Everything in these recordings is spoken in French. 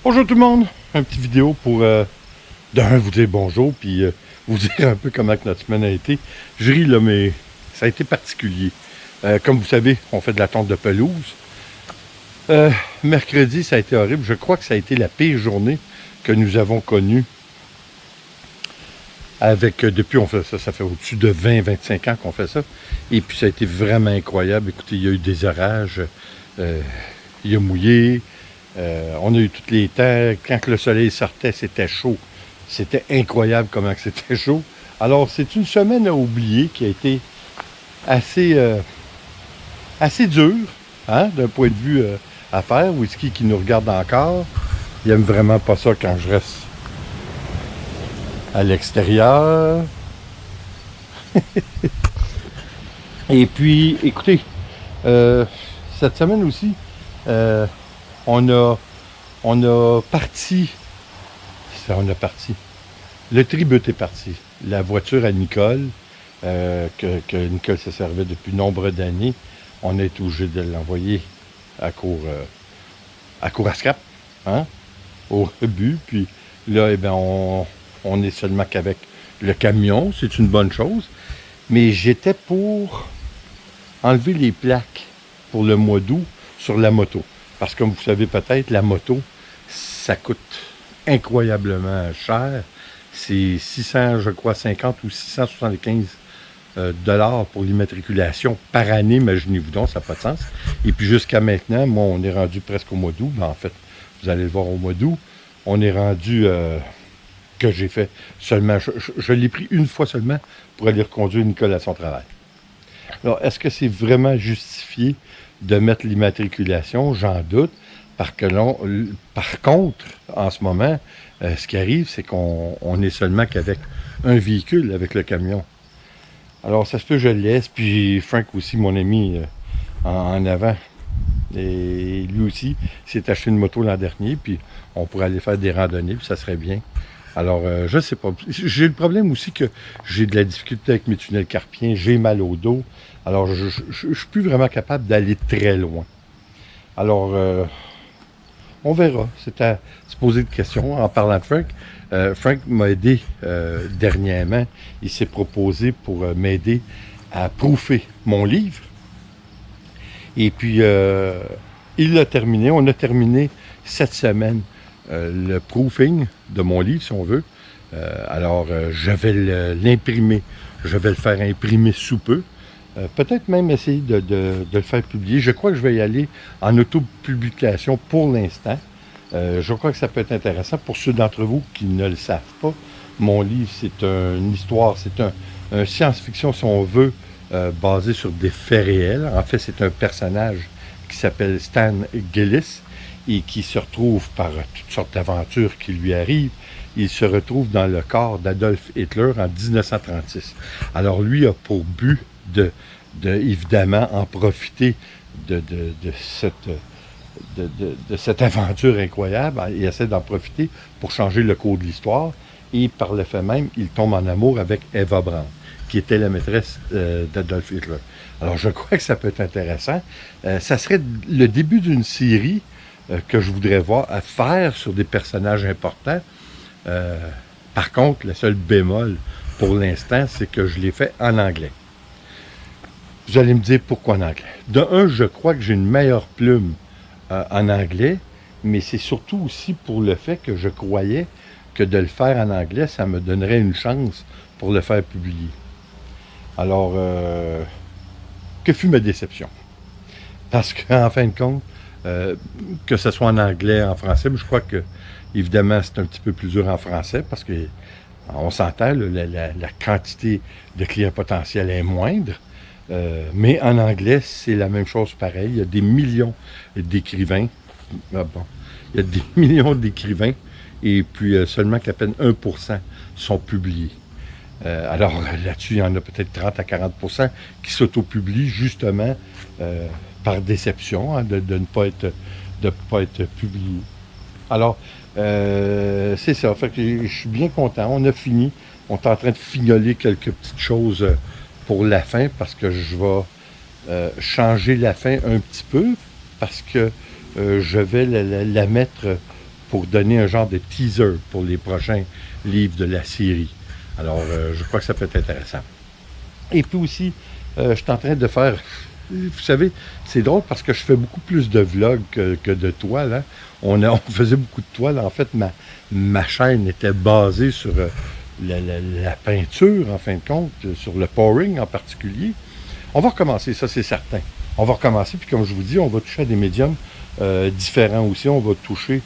Bonjour tout le monde, un petit vidéo pour d'un vous dire bonjour puis vous dire un peu comment que notre semaine a été. Je ris là, mais ça a été particulier. Comme vous savez, on fait de la tonte de pelouse. Mercredi, ça a été horrible. Je crois que ça a été la pire journée que nous avons connue. Depuis on fait ça, ça fait au-dessus de 20-25 ans qu'on fait ça. Et puis ça a été vraiment incroyable. Écoutez, il y a eu des orages, il a mouillé. On a eu tous les temps. Quand le soleil sortait, c'était chaud. C'était incroyable comment c'était chaud. Alors, c'est une semaine à oublier qui a été assez dure, hein, d'un point de vue affaires. Whisky qui nous regarde encore. Il aime vraiment pas ça quand je reste à l'extérieur. Et puis, écoutez, cette semaine aussi, on a parti. Le tribut est parti. La voiture à Nicole, que Nicole se servait depuis nombre d'années, on a été obligé de l'envoyer à cour à scrap, hein, au rebut. Puis là, eh bien, on est seulement qu'avec le camion, c'est une bonne chose. Mais j'étais pour enlever les plaques pour le mois d'août sur la moto. Parce que comme vous savez peut-être, la moto, ça coûte incroyablement cher. C'est 600, je crois, 50 ou 675 dollars pour l'immatriculation par année. Imaginez-vous donc, ça n'a pas de sens. Et puis jusqu'à maintenant, moi, on est rendu presque au mois d'août. En fait, vous allez le voir au mois d'août. On est rendu que j'ai fait seulement... Je l'ai pris une fois seulement pour aller reconduire Nicole à son travail. Alors, est-ce que c'est vraiment justifié de mettre l'immatriculation? J'en doute. Par contre, en ce moment, ce qui arrive, c'est qu'on est seulement qu'avec un véhicule, avec le camion. Alors, ça se peut que je le laisse. Puis Frank aussi, mon ami, en avant. Et lui aussi, s'est acheté une moto l'an dernier. Puis on pourrait aller faire des randonnées, puis ça serait bien. Alors, je sais pas. J'ai le problème aussi que j'ai de la difficulté avec mes tunnels carpiens. J'ai mal au dos. Alors, je suis plus vraiment capable d'aller très loin. Alors, on verra. C'est à se poser de questions. En parlant de Frank, Frank m'a aidé dernièrement. Il s'est proposé pour m'aider à proofer mon livre. Et puis, il l'a terminé. On a terminé cette semaine le proofing de mon livre, si on veut. Alors, je vais l'imprimer. Je vais le faire imprimer sous peu. Peut-être même essayer de le faire publier. Je crois que je vais y aller en autopublication pour l'instant. Je crois que ça peut être intéressant pour ceux d'entre vous qui ne le savent pas. Mon livre, c'est une histoire, c'est un science-fiction, si on veut, basé sur des faits réels. En fait, c'est un personnage qui s'appelle Stan Gillis et qui se retrouve par toutes sortes d'aventures qui lui arrivent. Il se retrouve dans le corps d'Adolf Hitler en 1936. Alors, lui a pour but de évidemment en profiter de cette aventure incroyable. Il essaie d'en profiter pour changer le cours de l'histoire et par le fait même, il tombe en amour avec Eva Braun, qui était la maîtresse d'Adolf Hitler. Alors je crois que ça peut être intéressant. Ça serait le début d'une série que je voudrais voir à faire sur des personnages importants. Par contre, le seul bémol pour l'instant, c'est que je l'ai fait en anglais. Vous allez me dire pourquoi en anglais. De un, je crois que j'ai une meilleure plume en anglais, mais c'est surtout aussi pour le fait que je croyais que de le faire en anglais, ça me donnerait une chance pour le faire publier. Alors, que fut ma déception? Parce qu'en fin de compte, que ce soit en anglais, en français, mais je crois que, évidemment, c'est un petit peu plus dur en français, parce que on s'entend, la quantité de clients potentiels est moindre. Mais en anglais, c'est la même chose pareil. Il y a des millions d'écrivains. Ah bon, il y a des millions d'écrivains et puis seulement qu'à peine 1% sont publiés. Alors là-dessus, il y en a peut-être 30 à 40% qui s'auto-publient justement par déception, hein, de ne pas être publiés. Alors, c'est ça. Fait que je suis bien content. On a fini. On est en train de fignoler quelques petites choses pour la fin parce que je vais changer la fin un petit peu parce que je vais la mettre pour donner un genre de teaser pour les prochains livres de la série. Alors, je crois que ça peut être intéressant. Et puis aussi, je suis en train de faire... Vous savez, c'est drôle parce que je fais beaucoup plus de vlogs que de toiles. Hein. On faisait beaucoup de toiles. En fait, ma chaîne était basée sur la peinture, en fin de compte, sur le pouring en particulier. On va recommencer, ça c'est certain. On va recommencer, puis comme je vous dis, on va toucher à des médiums différents aussi. On va toucher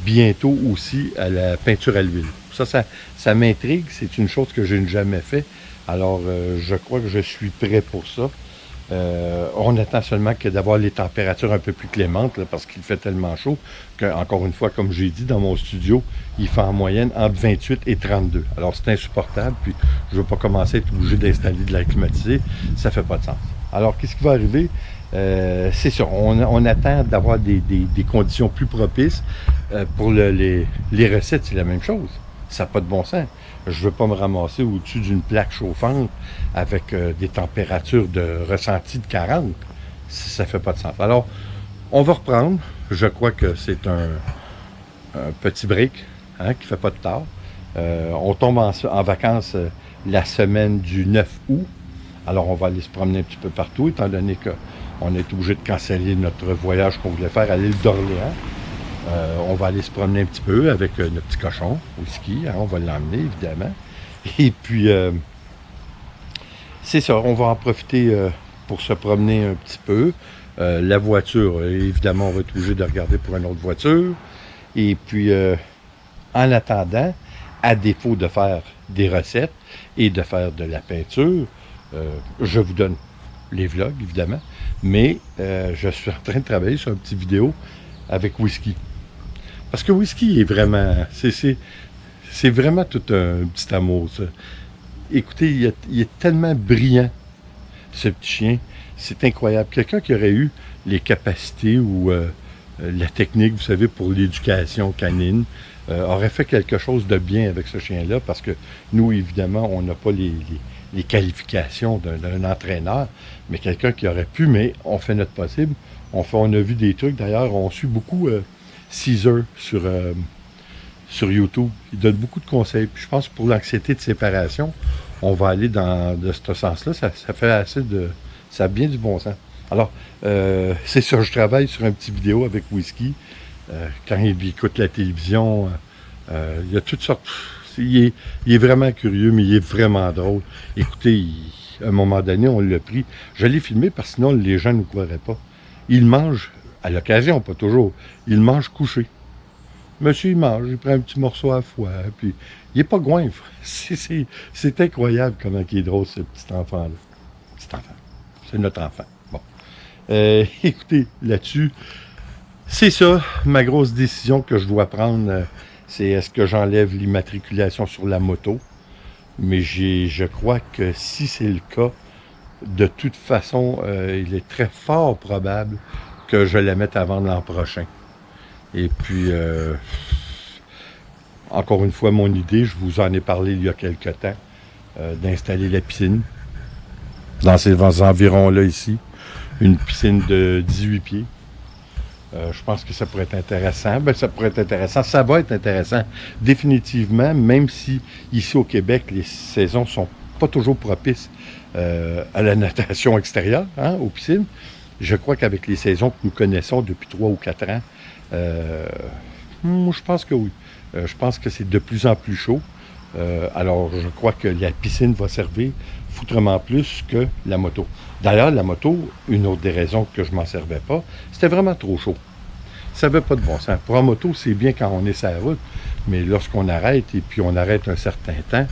bientôt aussi à la peinture à l'huile. Ça m'intrigue. C'est une chose que je n'ai jamais fait. Alors, je crois que je suis prêt pour ça. On attend seulement que d'avoir les températures un peu plus clémentes, là, parce qu'il fait tellement chaud que, encore une fois, comme j'ai dit, dans mon studio, il fait en moyenne entre 28 et 32. Alors, c'est insupportable, puis je ne veux pas commencer à être obligé d'installer de l'air climatisé. Ça ne fait pas de sens. Alors, qu'est-ce qui va arriver? C'est ça, on attend d'avoir des conditions plus propices. Pour les recettes, c'est la même chose. Ça n'a pas de bon sens. Je ne veux pas me ramasser au-dessus d'une plaque chauffante avec des températures de ressenti de 40. Ça ne fait pas de sens. Alors, on va reprendre. Je crois que c'est un petit break hein, qui ne fait pas de tard. On tombe en vacances la semaine du 9 août. Alors, on va aller se promener un petit peu partout, étant donné qu'on est obligé de canceller notre voyage qu'on voulait faire à l'île d'Orléans. On va aller se promener un petit peu avec notre petit cochon au ski. Hein, on va l'emmener, évidemment. Et puis, c'est ça, on va en profiter pour se promener un petit peu. La voiture, évidemment, on va être obligé de regarder pour une autre voiture. Et puis, en attendant, à défaut de faire des recettes et de faire de la peinture, je vous donne les vlogs, évidemment. Mais je suis en train de travailler sur une petite vidéo avec Whisky. Parce que Whisky est vraiment... C'est vraiment tout un petit amour, ça. Écoutez, il est tellement brillant, ce petit chien. C'est incroyable. Quelqu'un qui aurait eu les capacités ou la technique, vous savez, pour l'éducation canine, aurait fait quelque chose de bien avec ce chien-là, parce que nous, évidemment, on n'a pas les qualifications d'un entraîneur, mais quelqu'un qui aurait pu, mais on fait notre possible. On a vu des trucs, d'ailleurs, on suit beaucoup Caesar sur YouTube. Il donne beaucoup de conseils. Puis je pense que pour l'anxiété de séparation, on va aller dans ce sens-là. Ça fait assez de... Ça a bien du bon sens. Alors, c'est ça, je travaille sur une petite vidéo avec Whisky. Quand il écoute la télévision, il y a toutes sortes... Il est vraiment curieux, mais il est vraiment drôle. Écoutez, à un moment donné, on l'a pris. Je l'ai filmé parce que sinon, les gens ne nous croiraient pas. Il mange, à l'occasion, pas toujours, il mange couché. Monsieur, il mange, il prend un petit morceau à la fois, puis il n'est pas goinfre. C'est incroyable comment il est drôle, ce petit enfant-là. Petit enfant. C'est notre enfant. Bon. Écoutez, là-dessus, c'est ça, ma grosse décision que je dois prendre, c'est est-ce que j'enlève l'immatriculation sur la moto? Mais je crois que si c'est le cas, de toute façon, il est très fort probable que je la mette à vendre l'an prochain. Et puis, encore une fois, mon idée, je vous en ai parlé il y a quelque temps, d'installer la piscine dans ces environs-là ici. Une piscine de 18 pieds. Je pense que ça pourrait être intéressant. Ben, ça pourrait être intéressant. Ça va être intéressant, définitivement, même si ici au Québec, les saisons sont pas toujours propices à la natation extérieure, hein, aux piscines. Je crois qu'avec les saisons que nous connaissons depuis 3 ou 4 ans, je pense que oui. Je pense que c'est de plus en plus chaud. Alors, je crois que la piscine va servir foutrement plus que la moto. D'ailleurs, la moto, une autre des raisons que je m'en servais pas, c'était vraiment trop chaud. Ça n'avait pas de bon sens. Pour en moto, c'est bien quand on est sur la route, mais lorsqu'on arrête, et puis on arrête un certain temps,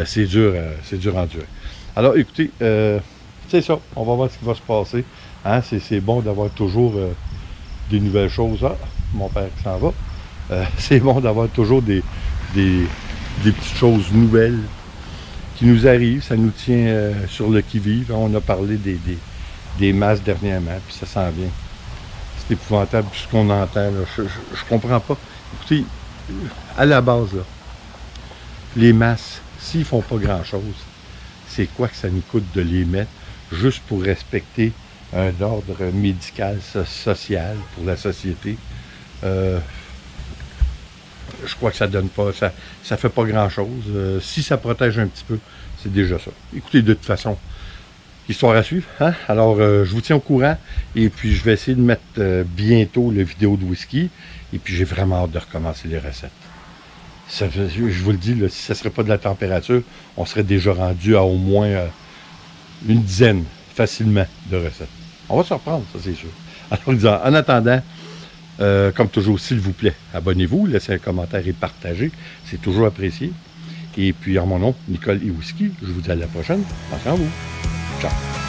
c'est dur à endurer. Alors, écoutez, c'est ça. On va voir ce qui va se passer. Hein? C'est bon d'avoir toujours des nouvelles choses. Ah, mon père qui s'en va. C'est bon d'avoir toujours des petites choses nouvelles qui nous arrivent. Ça nous tient sur le qui-vive. On a parlé des masses dernièrement, puis ça s'en vient. C'est épouvantable tout ce qu'on entend. Là. Je comprends pas. Écoutez, à la base, là, les masses, s'ils font pas grand-chose, c'est quoi que ça nous coûte de les mettre juste pour respecter un ordre médical, social pour la société? je crois que ça donne pas, ça fait pas grand-chose. Si ça protège un petit peu, c'est déjà ça. Écoutez, de toute façon, histoire à suivre. Hein? Alors, je vous tiens au courant. Et puis, je vais essayer de mettre bientôt la vidéo de whisky. Et puis, j'ai vraiment hâte de recommencer les recettes. Je vous le dis, là, si ça ne serait pas de la température, on serait déjà rendu à au moins une dizaine, facilement, de recettes. On va se reprendre, ça c'est sûr. Alors, en attendant, comme toujours, s'il vous plaît, abonnez-vous, laissez un commentaire et partagez. C'est toujours apprécié. Et puis, en mon nom, Nicole et Whisky, je vous dis à la prochaine. Attention à vous. Ciao.